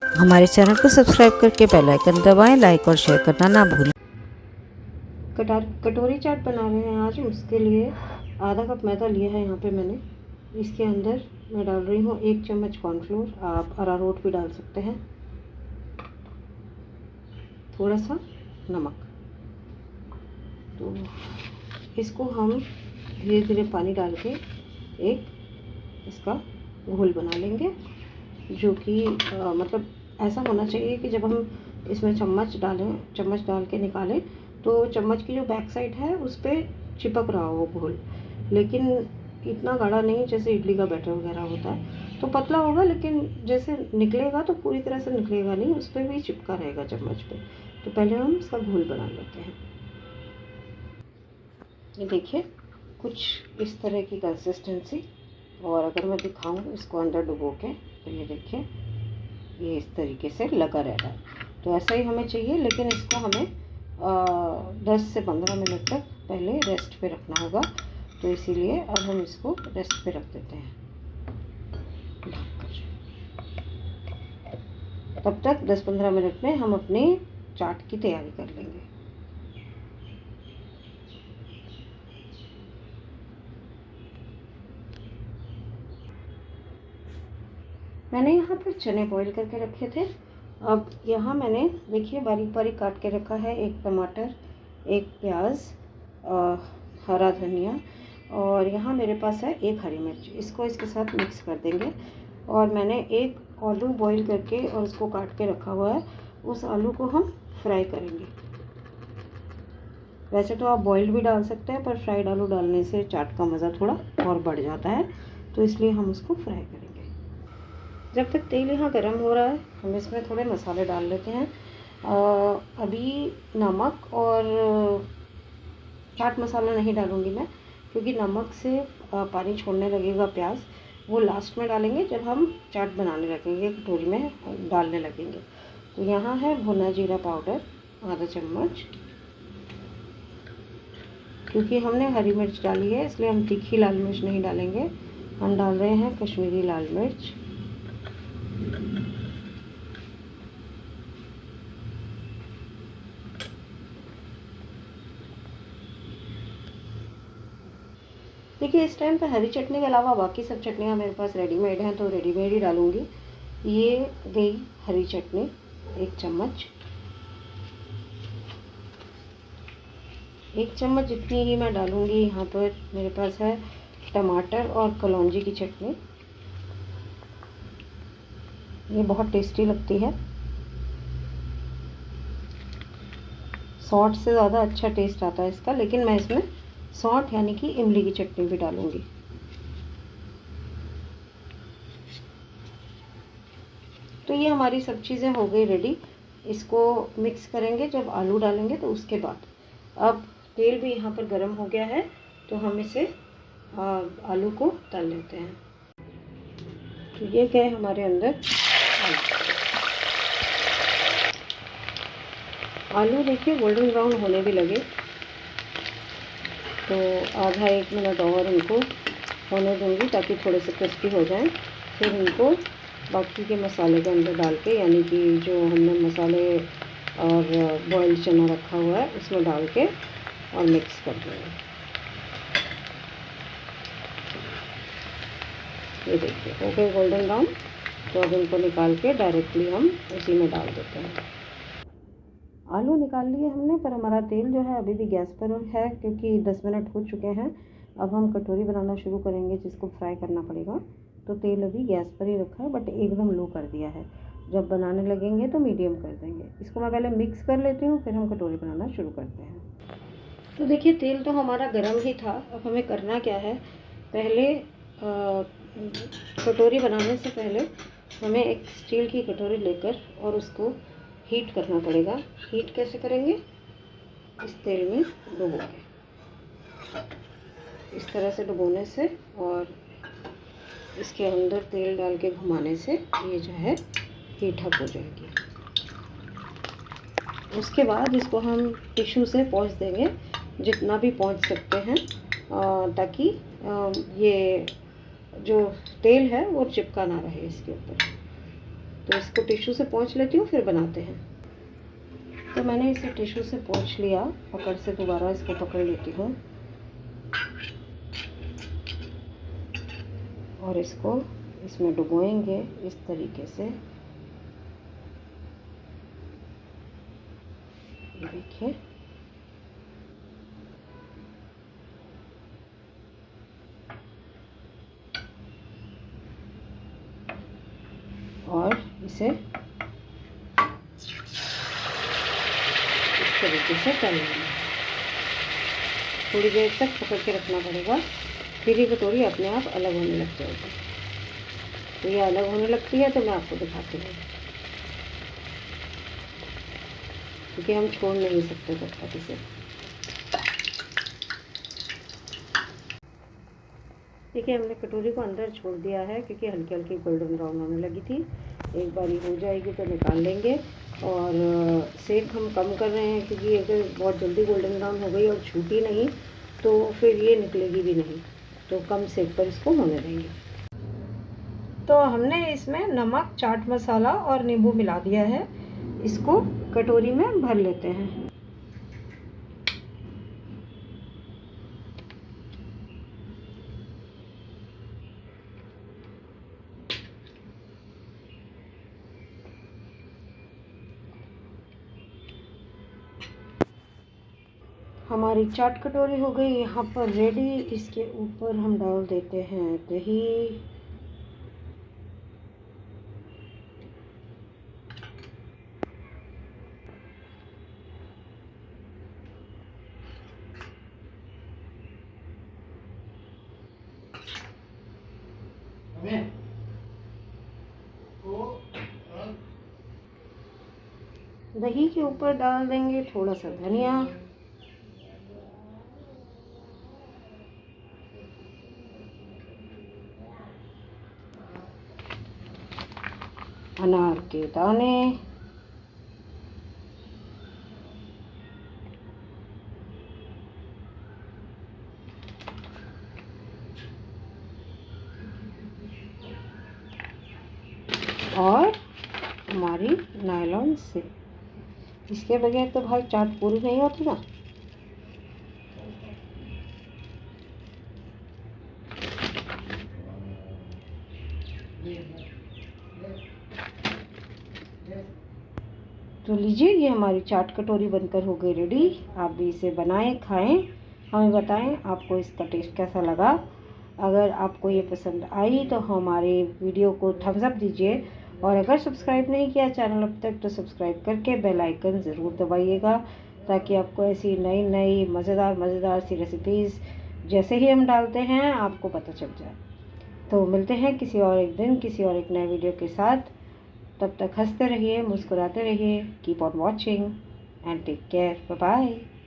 हमारे चैनल को सब्सक्राइब करके बेल आइकन दबाएं, लाइक और शेयर करना ना भूलें। कटोरी चाट बना रहे हैं आज। उसके लिए आधा कप मैदा लिया है यहाँ पे मैंने। इसके अंदर मैं डाल रही हूँ 1 चम्मच कॉर्नफ्लोर, आप अरारोट भी डाल सकते हैं, थोड़ा सा नमक। तो इसको हम धीरे धीरे पानी डाल के एक इसका घोल बना लेंगे, जो कि मतलब ऐसा होना चाहिए कि जब हम इसमें चम्मच डाल के निकालें तो चम्मच की जो बैक साइड है उस पर चिपक रहा हो घोल, लेकिन इतना गाढ़ा नहीं जैसे इडली का बैटर वगैरह होता है। तो पतला होगा, लेकिन जैसे निकलेगा तो पूरी तरह से निकलेगा नहीं, उस पर भी चिपका रहेगा चम्मच पे। तो पहले हम इसका घोल बना लेते हैं। ये देखिए कुछ इस तरह की कंसिस्टेंसी, और अगर मैं दिखाऊं इसको अंदर डुबो के तो ये देखिए ये इस तरीके से लगा रह रहा है। तो ऐसा ही हमें चाहिए, लेकिन इसको हमें 10 से 15 मिनट तक पहले रेस्ट पे रखना होगा। तो इसीलिए अब हम इसको रेस्ट पे रख देते हैं ढककर। तब तक 10-15 मिनट में हम अपनी चाट की तैयारी कर लेंगे। मैंने यहाँ पर चने बॉईल करके रखे थे। अब यहाँ मैंने देखिए बारीक बारीक काट के रखा है 1 टमाटर, 1 प्याज, हरा धनिया, और यहाँ मेरे पास है 1 हरी मिर्च। इसको इसके साथ मिक्स कर देंगे। और मैंने 1 आलू बॉईल करके और उसको काट के रखा हुआ है, उस आलू को हम फ्राई करेंगे। वैसे तो आप बॉइल्ड भी डाल सकते हैं, पर फ्राइड आलू डालने से चाट का मज़ा थोड़ा और बढ़ जाता है, तो इसलिए हम उसको फ्राई करेंगे। जब तक तेल यहाँ गर्म हो रहा है हम इसमें थोड़े मसाले डाल लेते हैं। अभी नमक और चाट मसाला नहीं डालूँगी मैं, क्योंकि नमक से पानी छोड़ने लगेगा प्याज, वो लास्ट में डालेंगे जब हम चाट बनाने लगेंगे, कटोरी में डालने लगेंगे। तो यहाँ है भुना जीरा पाउडर आधा चम्मच, क्योंकि हमने हरी मिर्च डाली है इसलिए हम तीखी लाल मिर्च नहीं डालेंगे, हम डाल रहे हैं कश्मीरी लाल मिर्च। देखिए इस टाइम पे हरी चटनी के अलावा बाकी सब चटनियाँ मेरे पास रेडीमेड हैं, तो रेडीमेड ही डालूँगी। ये गई हरी चटनी 1 चम्मच, 1 चम्मच जितनी ही मैं डालूँगी। यहाँ पर मेरे पास है टमाटर और कलौंजी की चटनी, ये बहुत टेस्टी लगती है। सॉल्ट से ज़्यादा अच्छा टेस्ट आता है इसका, लेकिन मैं इसमें सौंठ यानी कि इमली की चटनी भी डालूँगी। तो ये हमारी सब चीज़ें हो गई रेडी। इसको मिक्स करेंगे जब आलू डालेंगे तो उसके बाद। अब तेल भी यहाँ पर गर्म हो गया है, तो हम इसे आलू को तल लेते हैं। तो ये गए हमारे अंदर आलू देखिए गोल्डन ब्राउन होने भी लगे, तो आधा 1 मिनट और इनको होने दूँगी ताकि थोड़े से क्रिस्पी हो जाएं। फिर इनको बाकी के मसाले के अंदर डाल के, यानी कि जो हमने मसाले और बॉइल्ड चना रखा हुआ है उसमें डाल के और मिक्स कर देंगे। ये देखिए हो गए गोल्डन ब्राउन, तो अब इनको निकाल के डायरेक्टली हम उसी में डाल देते हैं। आलू निकाल लिए हमने, पर हमारा तेल जो है अभी भी गैस पर है, क्योंकि 10 मिनट हो चुके हैं। अब हम कटोरी बनाना शुरू करेंगे जिसको फ्राई करना पड़ेगा। तो तेल अभी गैस पर ही रखा है, बट एकदम लो कर दिया है। जब बनाने लगेंगे तो मीडियम कर देंगे। इसको मैं पहले मिक्स कर लेती हूँ, फिर हम कटोरी बनाना शुरू करते हैं। तो देखिए तेल तो हमारा गर्म ही था। अब हमें करना क्या है, पहले कटोरी बनाने से पहले हमें एक स्टील की कटोरी लेकर और उसको हीट करना पड़ेगा। हीट कैसे करेंगे, इस तेल में डुबो के, इस तरह से डुबोने से और इसके अंदर तेल डाल के घुमाने से ये जो है हीट अप हो जाएगी। उसके बाद इसको हम टिश्यू से पोंछ देंगे, जितना भी पोंछ सकते हैं, ताकि ये जो तेल है वो चिपका ना रहे इसके ऊपर। तो इसको टिश्यू से पोंछ लेती हूँ, फिर बनाते हैं। तो मैंने इसे टिश्यू से पोंछ लिया, पकड़ से दोबारा इसको पकड़ लेती हूँ और इसको इसमें डुबोएंगे इस तरीके से। ये देखिए, और इसे इस तरीके से तल लेंगे। थोड़ी देर तक पकड़ के रखना पड़ेगा, फिर ये कटोरी अपने आप अलग होने लग जाएगी। तो ये अलग होने लगती है तो मैं आपको दिखाती हूँ, क्योंकि हम छोड़ नहीं सकते तब तक इसे। देखिए, हमने कटोरी को अंदर छोड़ दिया है, क्योंकि हल्की हल्की गोल्डन ब्राउन होने लगी थी। एक बार ये हो जाएगी तो निकाल लेंगे। और सेक हम कम कर रहे हैं, क्योंकि अगर बहुत जल्दी गोल्डन ब्राउन हो गई और छूटी नहीं तो फिर ये निकलेगी भी नहीं, तो कम सेक पर इसको होने देंगे। तो हमने इसमें नमक, चाट मसाला और नींबू मिला दिया है। इसको कटोरी में भर लेते हैं। हमारी चाट कटोरी हो गई यहाँ पर रेडी। इसके ऊपर हम डाल देते हैं दही, दही के ऊपर डाल देंगे थोड़ा सा धनिया, अनार के दाने, और हमारी नायलॉन से। इसके बगैर तो भाई चाट पूरी नहीं होती ना। तो लीजिए, ये हमारी चाट कटोरी बनकर हो गई रेडी। आप भी इसे बनाएं, खाएं, हमें बताएं आपको इसका टेस्ट कैसा लगा। अगर आपको ये पसंद आई तो हमारे वीडियो को थम्स अप दीजिए, और अगर सब्सक्राइब नहीं किया चैनल अब तक तो सब्सक्राइब करके बेल आइकन ज़रूर दबाइएगा, ताकि आपको ऐसी नई नई मज़ेदार सी रेसिपीज़ जैसे ही हम डालते हैं आपको पता चल जाए। तो मिलते हैं किसी और एक दिन, किसी और एक नए वीडियो के साथ। तब तक हंसते रहिए, मुस्कुराते रहिए। Keep on watching and take care. Bye bye.